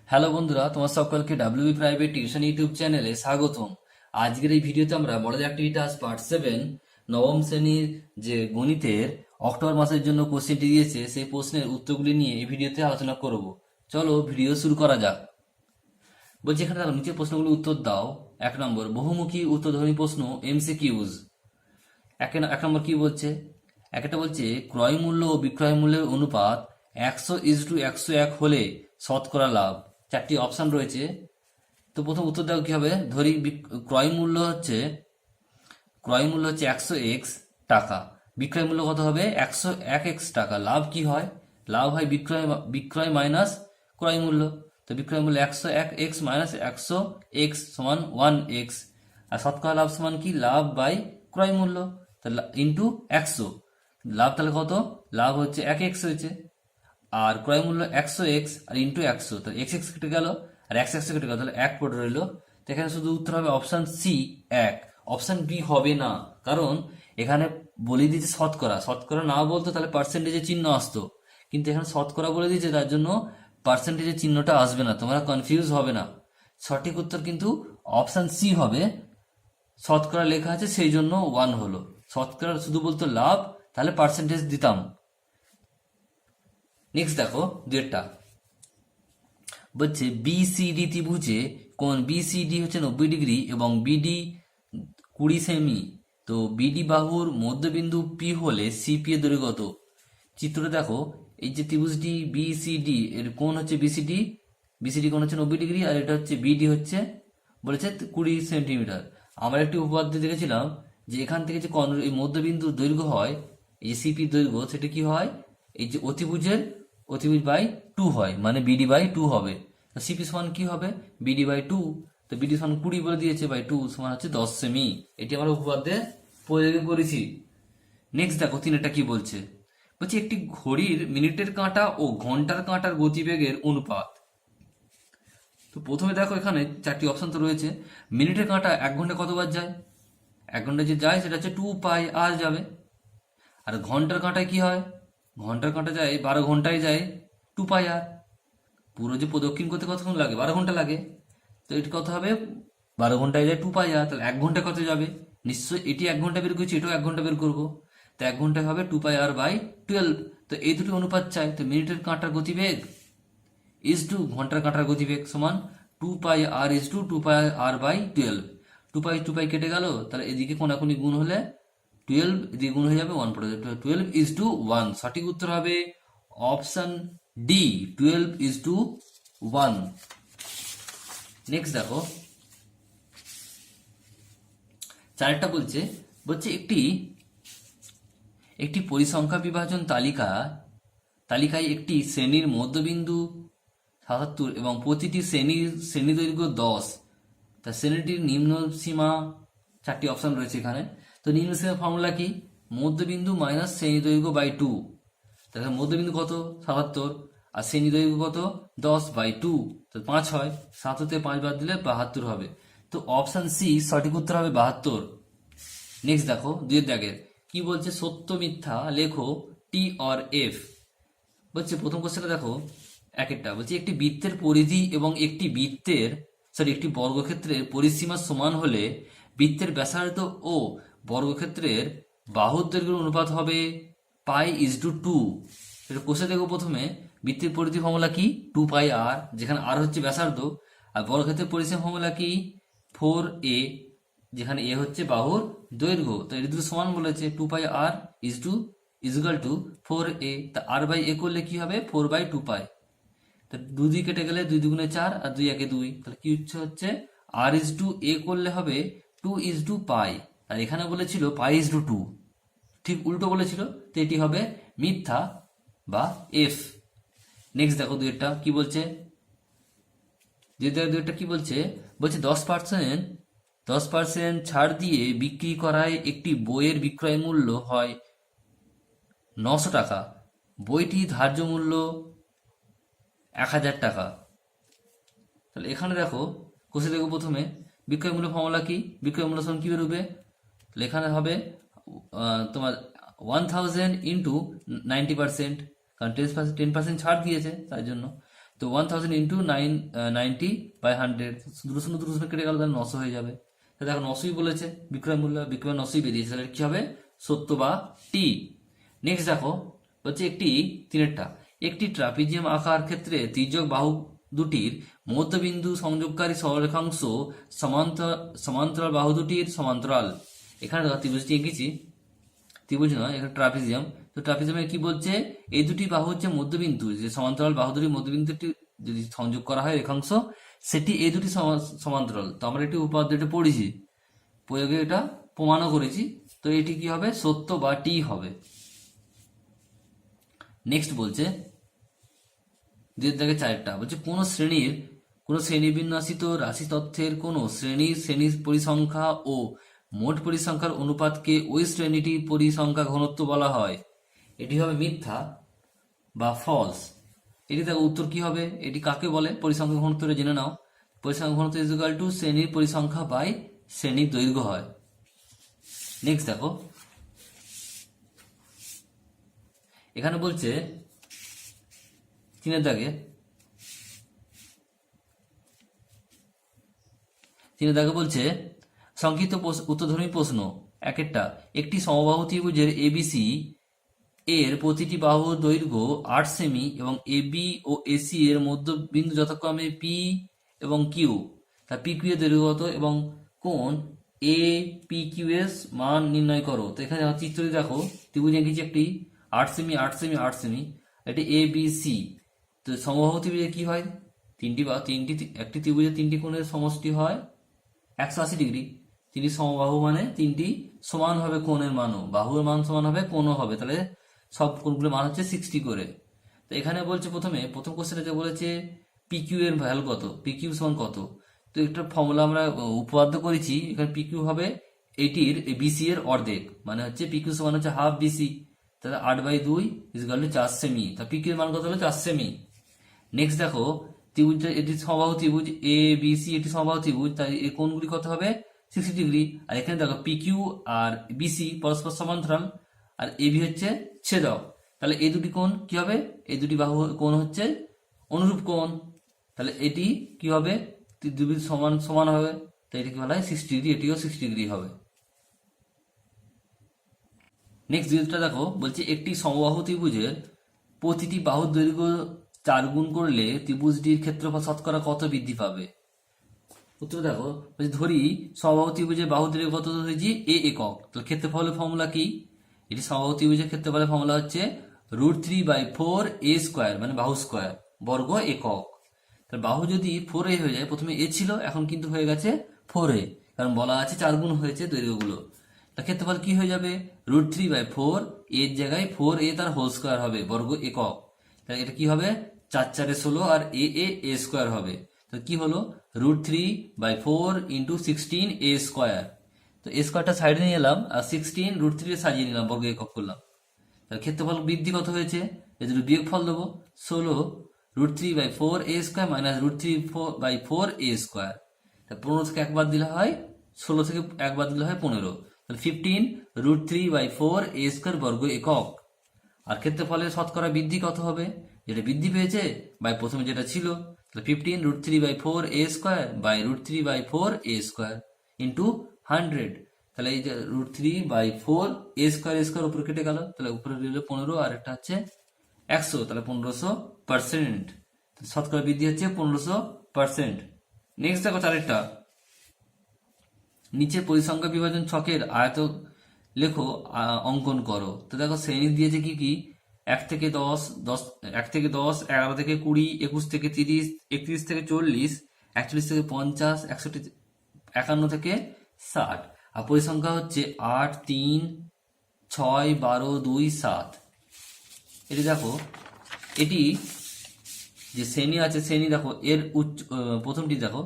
Hello বন্ধুরা, তোমার সকলকে ডাব্লিউবি প্রাইভেট টিউশন ইউটিউব চ্যানেলে স্বাগতম। আজকের এই ভিডিওতে আমরা মডেল অ্যাক্টিভিটাস পার্ট 7 নবম শ্রেণীর যে গণিতের অক্টোবর মাসের জন্য কোশ্চেনটি দিয়েছে সেই প্রশ্নের উত্তরগুলি নিয়ে এই ভিডিওতে আলোচনা করব। চলো ভিডিও শুরু করা যাক। বলছি এখানে দেখো, নিচে প্রশ্নগুলো উত্তর দাও। 1 নম্বর বহুমুখী উত্তরধর্মী প্রশ্ন এমসিকিউজ। এক নম্বর কি বলছে? একটা বলছে ক্রয় মূল্য ও বিক্রয় মূল্যের অনুপাত 100:101 হলে শতকরা লাভ। 4টি অপশন রয়েছে। তো প্রথম উত্তর দাও কি হবে। ধরি ক্রয় মূল্য হচ্ছে 100x টাকা, বিক্রয় মূল্য কত হবে 101x টাকা। লাভ কি হয়? লাভ হয় বিক্রয় মাইনাস ক্রয় মূল্য। তো বিক্রয় মূল্য 101x মাইনাস 100x সমান 1x। আর শতকরা লাভ সমান কি? লাভ বাই ক্রয় মূল্য ইন্টু 100। লাভ তাহলে কত? লাভ হচ্ছে 1x হয়েছে, আর ক্রয় মূল্য 100x আর ইন্টু 100, তো x কেটে গেল আর x কেটে গেল, তাহলে 1 পড়ে রইল। তো এখানে শুধু উত্তর হবে অপশন সি 1। অপশন বি হবে না, কারণ এখানে বলে দিয়েছে শতকরা। শতকরা না বলতো তাহলে পার্সেন্টেজের চিহ্ন আসতো, কিন্তু এখানে শতকরা বলে দিয়েছে, তার জন্য পার্সেন্টেজের চিহ্নটা আসবে না। তোমরা কনফিউজ হবে না। সঠিক উত্তর কিন্তু অপশন সি হবে। শতকরা লেখা আছে সেই জন্য 1 হলো। শতকরা শুধু বলতো লাভ, তাহলে পার্সেন্টেজ দিতাম। নেক্সট দেখো দুয়েরটা বলছে বিসিডি ত্রিভুজে কোণ বিসিডি হচ্ছে 90 ডিগ্রি এবং বিডি 20 সেমি। তো বিডি বাহুর মধ্যবিন্দু পি হলে সিপি এর দৈর্ঘ্য কত? চিত্রটা দেখো, এই যে ত্রিভুজটি বিসিডি এর কোণ হচ্ছে বিসিডি কোণ হচ্ছে 90 ডিগ্রি, আর এটা হচ্ছে বিডি হচ্ছে বলেছে 20 সেন্টিমিটার। আমরা একটি উপপাদ্য দেখেছিলাম যে এখান থেকে যে এই মধ্যবিন্দুর দৈর্ঘ্য হয়, এই যে সিপি দৈর্ঘ্য, সেটা কি হয়? এই যে অতিভুজ বাই 2 হয়, মানে বিডি বাই 2 হবে। তো সিপি সমান কি হবে? BD by 2। তো বিডি সমান 20 বলে দিয়েছে, বাই 2 সমান হচ্ছে 10 সেমি। এটি আমরা উপপাদ্যে প্রয়োগ করেছি। নেক্সট দেখো তিনটা কি বলছে। বলছে একটি ঘড়ির মিনিটের কাঁটা ও ঘন্টার কাঁটার গতিবেগের অনুপাত। তো প্রথমে দেখো এখানে 4টি অপশন তো রয়েছে। মিনিটের কাঁটা 1 ঘন্টায় কতবার যায়? 1 ঘন্টায় যে যায় সেটা হচ্ছে 2 পাই আর যাবে। আর ঘন্টার কাঁটায় কি হয়? ঘন্টার কাঁটা যায় 12 ঘন্টায় যায় 2 পাই আর। পুরো যে প্রদক্ষিণ করতে কতক্ষণ লাগে? 12 ঘন্টা লাগে। তো এটি কত হবে? 12 ঘন্টায় যায় 2 পাই আর, তাহলে 1 ঘন্টা কত যাবে? নিশ্চয়ই এটি 1 ঘন্টা বের করছি, এটাও 1 ঘন্টা বের করবো। তো 1 ঘন্টায় হবে 2 পাই আর বাই 12। তো এই দুটি অনুপাত চাই। তো মিনিটের কাঁটার গতিবেগ ইজ টু ঘন্টার কাঁটার গতিবেগ সমান 2 pi r is to 2 pi r by 12। 2 pi কেটে গেল, তাহলে এদিকে কোনাকুনি গুণ হলে 12 এদিকে গুণ হয়ে যাবে, 1 পড়ে যাবে। 12 ইজ টু 1। সঠিক উত্তর হবে option D, 12 is to 1। Next দেখো চারটা বলছে একটি পরিসংখ্যা বিভাজন তালিকায় একটি শ্রেণীর মধ্যবিন্দু 77 এবং প্রতিটি শ্রেণী দৈর্ঘ্য 10। তা শ্রেণীটির নিম্ন সীমা 4টি অপশন রয়েছে এখানে। তো নিম্ন সীমা ফর্মুলা কি? মধ্যবিন্দু মাইনাস শ্রেণী দৈর্ঘ্য বাই 2। তাহলে মধ্যবিন্দু কত? 77, আর শ্রেণী দৈর্ঘ্য কত? 10 বাই 2। তো 5 হয়, 7 থেকে 5 বাদ দিলে 72 হবে। তো অপশন সি সঠিক উত্তর হবে 72। নেক্সট দেখো দুই দাগের কি বলছে। সত্য মিথ্যা লেখো টি অর এফ। বলছে প্রথম কোশ্চেনটা দেখো, একটা বলছে একটি বৃত্তের পরিধি এবং একটি বর্গক্ষেত্রের পরিসীমা সমান হলে বৃত্তের ব্যাসার্ধ ও বর্গক্ষেত্রের বাহুর দৈর্ঘ্যের অনুপাত হবে π/2। এটা কোষে দেখো। প্রথমে বৃত্তের পরিধি ফর্মুলা কি? 2 পাই আর, যেখানে আর হচ্ছে ব্যাসার্ধ। আর বর্গক্ষেত্রের পরিসীমা ফর্মুলা কি? 4a, যেখানে এ হচ্ছে বাহুর দৈর্ঘ্য। তো এটি দুটো সমান বলেছে, 2 পাই আর ইজুগাল টু 4a। তা আর বাই এ করলে কি হবে? 4/2 পাই। তা 2 দিয়ে কেটে গেলে 2 দুগুণে 4 আর 2 একে 2। তাহলে কি হচ্ছে আর ইজ টু এ করলে হবে 2 পাই, আর এখানে বলেছিল π/2। ঠিক উল্টো বলেছিল, তো এটি হবে মিথ্যা বা এফ। নেক্সট দেখো দুইটা কি বলছে। দুইটা কি বলছে? বলছে 10% ছাড় দিয়ে বিক্রি করায় একটি বইয়ের বিক্রয় মূল্য হয় 900 টাকা। বইটি ধার্য মূল্য 1000 টাকা। তাহলে এখানে দেখো কোষে দেখো, প্রথমে বিক্রয় মূল্য ফর্মুলা কি? বিক্রয় মূল্য সমান কি বেরোবে? তাহলে এখানে হবে তোমার 1000 ইন্টু 90%, কারণ 10% ছাড় দিয়েছে তার জন্য। তো 1000 ইন্টু 90/100, দুটো শূন্য কেটে গেল, তাহলে 900 হয়ে যাবে। তাহলে দেখো 900ই বলেছে বিক্রয় মূল্য, বিক্রয় 900ই বেরিয়েছে, তাহলে কি হবে? সত্য বা টি। নেক্সট দেখো হচ্ছে একটি ট্রাপিজিয়াম আঁকার ক্ষেত্রে তির্যক বাহু দুটির মধ্যবিন্দু সংযোগকারী সরলরেখাংশ সমান্তরাল বাহু দুটির সমান্তরাল। এখানে দেখো ত্রিভুজটি এঁকেছি, ত্রিভুজ নয়, এখানে ট্রাপিজিয়াম। তো ট্রাপিজিয়ামে কি বলছে? এই দুটি বাহু হচ্ছে মধ্যবিন্দু, যে সমান্তরাল বাহু দুটির মধ্যবিন্দুটি যদি সংযোগ করা হয় রেখাংশ, সেটি এই দুটি সমান্তরাল। তো আমরা এটি উপাদ্যটা পড়েছি, প্রয়োগে এটা প্রমাণও করেছি। তো এটি কি হবে? সত্য বা টি হবে। নেক্সট বলছে 4টা বলছে কোন শ্রেণীবিন্যাসিত রাশি তথ্যের কোন শ্রেণীর পরিসংখ্যা ও মোট পরিসংখ্যার অনুপাতকে ওই শ্রেণীটির পরিসংখ্যা ঘনত্ব বলা হয়। এটি হবে মিথ্যা বা ফলস। এটি দেখো উত্তর কি হবে? এটি কাকে বলে? পরিসংখ্যা ঘনত্বটা জেনে নাও। পরিসংখ্যা ঘনত্ব ইজ ইকুয়াল টু শ্রেণীর পরিসংখ্যা বাই শ্রেণীর দৈর্ঘ্য হয়। নেক্সট দেখো এখানে বলছে 3 দাগে বলছে সংক্ষিপ্ত উত্তরধর্মী প্রশ্ন। একটি সমবাহু ত্রিভুজের এবিসি এর প্রতিটি বাহুর দৈর্ঘ্য 8 সেমি এবং এবি ও এসি এর মধ্যবিন্দু যথাক্রমে পি এবং কিউ, তা পি কিউ এর দৈর্ঘ্য কত এবং কোণ এ পি কিউ এর মান নির্ণয় করো। তো এখানে চিত্রটি দেখো, ত্রিভুজ এঁকেছি একটি 8 সেমি 8 সেমি 8 সেমি, এটি এ বি সি। তো সমবাহু ত্রিভুজে কি হয়? একটি ত্রিভুজের 3টি কোণের সমষ্টি হয় 180 ডিগ্রি। 3টি সমবাহু মানে 3টি সমান হবে কোণের মানও, বাহুর মান সমান হবে, কোণও হবে, তাহলে সব কোণগুলোর মান হচ্ছে 60 করে। তো এখানে বলছে প্রথম কোশ্চেনে বলেছে পিকিউ এর ভ্যালু কত, পিকিউ সমান কত। তো একটা ফর্মুলা আমরা উপপাদ্য করেছি, এখানে পিকিউ হবে এটির বিসি এর অর্ধেক, মানে হচ্ছে পিকিউ সমান হচ্ছে হাফ বিসি, তাহলে 8/2 ইকুয়াল টু 4 সেমি। তা পিকিউ এর মান কত হলো? 4 সেমি। নেক্সট দেখো ত্রিভুজটা, এটি সমবাহু ত্রিভুজ এ বি সি, এটি সমবাহু ত্রিভুজ, তাই এই কোণগুলি কত হবে? 60 ডিগ্রি। আর এখানে দেখো পিকিউ আর বিসি পরস্পর সমান্তরাল, আর এবি হচ্ছে ছেদক, তাহলে এই দুটি কোণ কি হবে? এই দুটি বাহু কোণ হচ্ছে অনুরূপ কোণ, তাহলে এটি কি হবে? দুটি সমান সমান হবে, তাই এটি কি বলা হয়? 60 ডিগ্রি, এটিও 60 ডিগ্রি হবে। নেক্সট যেটা দেখো বলছে একটি সমবাহু ত্রিভুজের প্রতিটি বাহুর দৈর্ঘ্য 4 গুণ করলে ত্রিভুজটির ক্ষেত্রফল শতকরা কত বৃদ্ধি পাবে? উত্তর দেখো বলছে ধরি সমবাহু ত্রিভুজের বাহু দৈর্ঘ্য কত ধরেছি? এ একক। তাহলে ক্ষেত্রফলের ফর্মুলা কি? এটি সমবাহু ত্রিভুজের ক্ষেত্রফলের ফর্মুলা হচ্ছে √3/4 a স্কোয়ার, মানে বাহু স্কোয়ার, বর্গ একক। তাহলে বাহু যদি 4a হয়ে যায়, প্রথমে এ ছিল, এখন কিন্তু হয়ে গেছে 4a, কারণ বলা আছে 4 গুণ হয়েছে দৈর্ঘ্যগুলো। তার ক্ষেত্রফল কি হয়ে যাবে? √3/4, এর জায়গায় 4a তার হোল স্কোয়ার হবে, বর্গ একক। তাহলে এটা কি হবে? 4 × 16 আর a স্কোয়ার হবে। তো কি হলো? √3/4 × 16a স্কোয়ার। তো এ স্কোয়ারটা সাইডে নিয়ে এলাম, আর 16 √3 সাজিয়ে নিলাম, বর্গ একক করলাম। তাহলে ক্ষেত্রফল বৃদ্ধি কত হয়েছে? এ দুটো বিয়োগফল দেবো, 16 √3/4a square minus √3/4a square. তা 15 থেকে একবার দিলে হয় 16, থেকে একবার দিলে হয় 15, তাহলে 15 √3/4a স্কোয়ার বর্গ একক। আর ক্ষেত্রফলের শতকরা বৃদ্ধি কত হবে? যেটা বৃদ্ধি পেয়েছে বাই প্রথমে যেটা ছিল, তাহলে 15 √3/4a square by √3/4a square into 100। তাহলে এই যে √3/4a স্কোয়ার উপরে কেটে গেল, তাহলে উপরে দিলে 15 আর একটা হচ্ছে 100, তাহলে 1500%। শতকরা বৃদ্ধি হচ্ছে 1500%। নেক্সট দেখো চারেরটা, নিচে পরিসংখ্যা বিভাজন ছকের আয়ত লেখো, অঙ্কন করো। তো দেখো শ্রেণী দিয়েছে কি কি? 1 থেকে 10, 11 থেকে 20, 21 থেকে 30, 31 থেকে 40, 41 থেকে 50, 51 থেকে 60। আর পরিসংখ্যা হচ্ছে 8, 3, 6, 12, 2, 7। এটি দেখো, এটি যে শ্রেণী আছে, শ্রেণী দেখো এর প্রথমটি দেখো,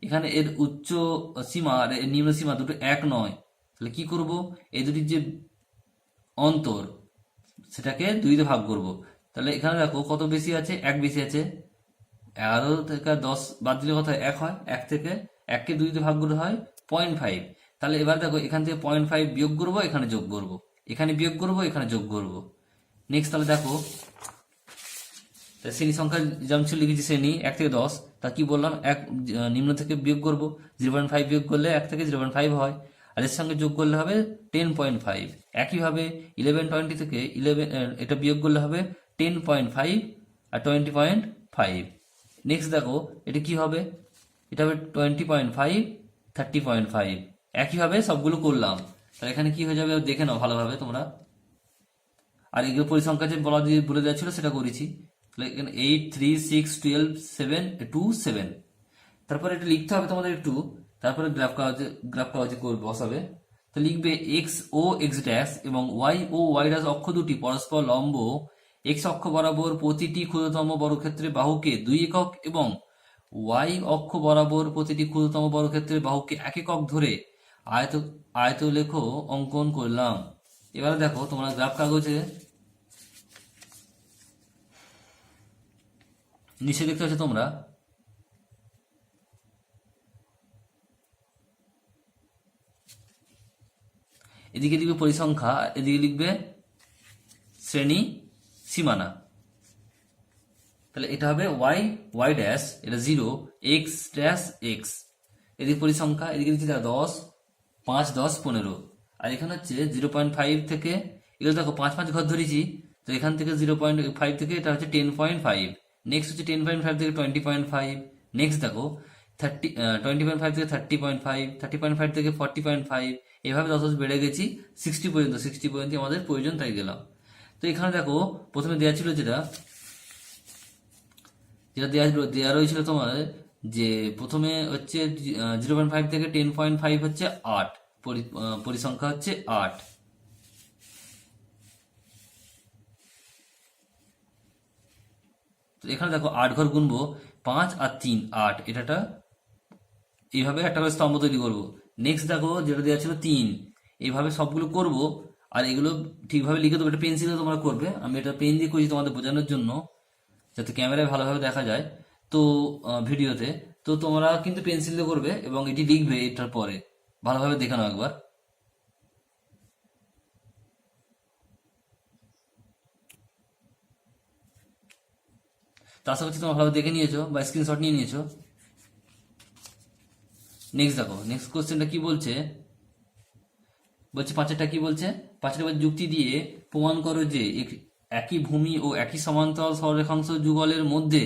এখানে এর উচ্চ সীমা আর এর নিম্ন সীমা দুটো এক নয়। তাহলে কি করব? এই দুটির যে অন্তর, সেটাকে 2 ভাগ করব। তাহলে এখানে দেখো কত বেশি আছে? 1 বেশি আছে। 11 থেকে 10 বাদ দিলে কত হয়? 1 হয়। 1 থেকে 1কে 2 ভাগ করলে হয় 0.5। তাহলে এবার দেখো এখান থেকে 0.5 বিয়োগ করব, এখানে যোগ করব, এখানে বিয়োগ করব, এখানে যোগ করব। নেক্সট তাহলে দেখো তাই শ্রেণী সংখ্যা যেমন ছিল লিখেছি শ্রেণী 1 থেকে 10, তা কি বললাম এক নিম্ন থেকে বিয়োগ করব, 0.5 বিয়োগ করলে 1 থেকে 0.5 হয়, আর এর সঙ্গে যোগ করলে হবে 10.5। একইভাবে 1120 থেকে 11 এটা বিয়োগ করলে হবে 10.5 আর 20.5। নেক্সট দেখো এটা কি হবে, এটা হবে 20.5 30.5। একইভাবে সবগুলো করলাম, তাহলে এখানে কি হয়ে যাবে দেখে নাও ভালোভাবে তোমরা। আর এগুলো পরিসংখ্যা যে বলে দেওয়া ছিল সেটা করেছি। তাহলে এখানে 8 3 6 12 7 2 7। তারপরে এটা লিখতে হবে তোমাদের একটু, তারপরে গ্রাফ কাগজে বসাবে। তো লিখবে এক্স ও এক্স ড্যাশ এবং ওয়াই ও ওয়াই ড্যাশ অক্ষ দুটি পরস্পর লম্ব, এক্স অক্ষ বরাবর প্রতিটি ক্ষুদ্রতম বর্গক্ষেত্রের বাহুকে 2 একক এবং ওয়াই অক্ষ বরাবর প্রতিটি ক্ষুদ্রতম বর্গক্ষেত্রের বাহুকে 1 একক ধরে আয়তলেখ অঙ্কন করলাম। এবারে দেখো তোমরা গ্রাফ কাগজে নিচে দেখতে পাচ্ছ তোমরা, এদিকে লিখবে পরিসংখ্যা, এদিকে লিখবে শ্রেণী সীমানা। তাহলে এটা হবে ওয়াই ওয়াই ড্যাশ, এটা 0 এক্স ড্যাশ এক্স, এদিকে পরিসংখ্যা, এদিকে দিচ্ছি 10 5 10 15, আর এখানে হচ্ছে 0.5 থেকে, এগুলো দেখো 5 5 ঘর ধরেছি, তো এখান থেকে 0.5 থেকে এটা হচ্ছে 10.5, নেক্সট হচ্ছে 10.5 থেকে 20.5, নেক্সট দেখো 20.5 থেকে 30.5, 30.5 থেকে 40.5, এভাবে 10 বেড়ে গেছি 60 পর্যন্ত, 60 পর্যন্ত আমাদের প্রয়োজন তাই গেলাম। তো এখানে দেখো প্রথমে দেওয়া ছিল যেটা দেওয়া রয়েছিল তোমার, যে প্রথমে হচ্ছে 0.5 থেকে 10.5 হচ্ছে 8, পরিসংখ্যা হচ্ছে 8। তো এখানে দেখো 8 ঘর গুনবো, 5 আর 3 8, এটা এইভাবে একটা করে স্তম্ভ তৈরি করবো। নেক্সট দেখো যেটা দেওয়া ছিল 3, এইভাবে সবগুলো করব, আর এগুলো ঠিকভাবে লিখে দেবো। এটা পেন্সিলে তোমরা করবে, আমি এটা পেন দিয়ে করছি তোমাদের বোঝানোর জন্য, যাতে ক্যামেরায় ভালোভাবে দেখা যায় তো ভিডিওতে। তো তোমরা কিন্তু পেন্সিল দিয়ে করবে এবং এটি লিখবে এটার পরে, ভালোভাবে দেখে নাও একবার। তো আশা করছি তোমরা ভালোভাবে দেখে নিয়েছো বা স্ক্রিনশট নিয়ে নিয়েছো। নেক্সট দেখো নেক্সট কোশ্চেনটা কি বলছে, 5টা কি বলছে, 5টা যুক্তি দিয়ে প্রমাণ করো যে একই ভূমি ও একই সমান্তরাল সরলরেখাংশ যুগলের মধ্যে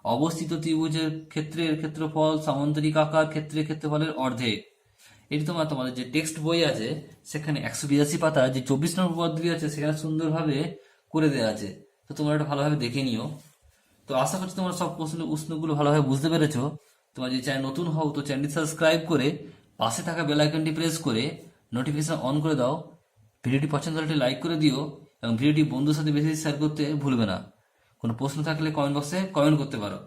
অবস্থিত ত্রিভুজের ক্ষেত্রের ক্ষেত্রফল সামান্তরিক আকার ক্ষেত্রের ক্ষেত্রফলের অর্ধেক। এটি তোমাদের যে টেক্সট বই আছে সেখানে 182 পাতা যে 24 নম্বর পদ্ধতি আছে সেখানে সুন্দরভাবে করে দেওয়া আছে, তো তোমরা এটা ভালোভাবে দেখে নিও। তো আশা করছি তোমরা সব প্রশ্নগুলো ভালোভাবে বুঝতে পেরেছো। তোমরা যদি চ্যানেল নতুন হও তো চ্যানেলটি সাবস্ক্রাইব করে পাশে থাকা বেল আইকনটি প্রেস করে নোটিফিকেশন অন করে দাও। ভিডিওটি পছন্দ হলে লাইক করে দিও এবং ভিডিওটি বন্ধুর সাথে বেশি শেয়ার করতে ভুলবে না। কোনো প্রশ্ন থাকলে কমেন্ট বক্সে কমেন্ট করতে পারো।